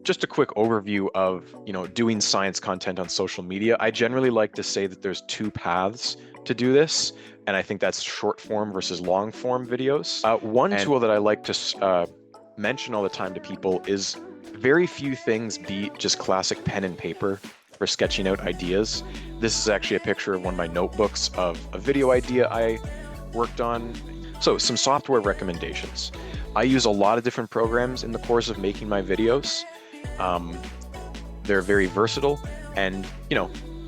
just a quick overview of, doing science content on social media. I generally like to say that there's two paths to do this, and I think that's short form versus long form videos. One tool that I like to mention all the time to people is very few things beat just classic pen and paper for sketching out ideas. This is actually a picture of one of my notebooks of a video idea I worked on. So some software recommendations. I use a lot of different programs in the course of making my videos. They're very versatile, and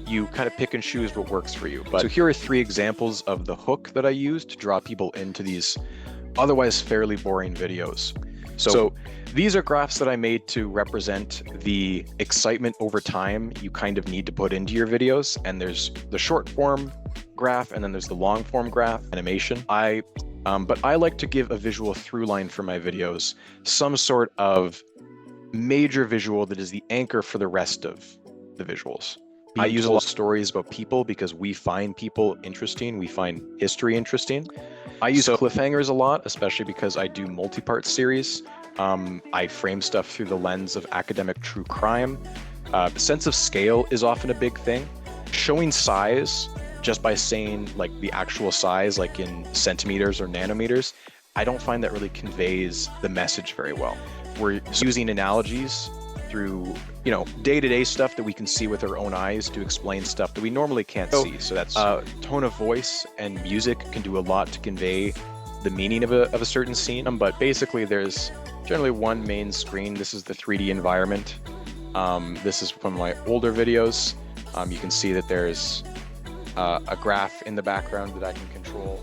you kind of pick and choose what works for you. So here are 3 examples of the hook that I use to draw people into these otherwise fairly boring videos. So these are graphs that I made to represent the excitement over time you kind of need to put into your videos. And there's the short form graph, and then there's the long form graph animation. But I like to give a visual through line for my videos, some sort of major visual that is the anchor for the rest of the visuals. I use a lot of stories about people because we find people interesting. We find history interesting. I use cliffhangers a lot, especially because I do multi-part series. I frame stuff through the lens of academic true crime. Sense of scale is often a big thing. Showing size just by saying like the actual size, like in centimeters or nanometers, I don't find that really conveys the message very well. We're using analogies through, day-to-day stuff that we can see with our own eyes to explain stuff that we normally can't see. So that's tone of voice and music can do a lot to convey the meaning of a certain scene. But basically there's generally one main screen. This is the 3D environment. This is from my older videos. You can see that there's a graph in the background that I can control.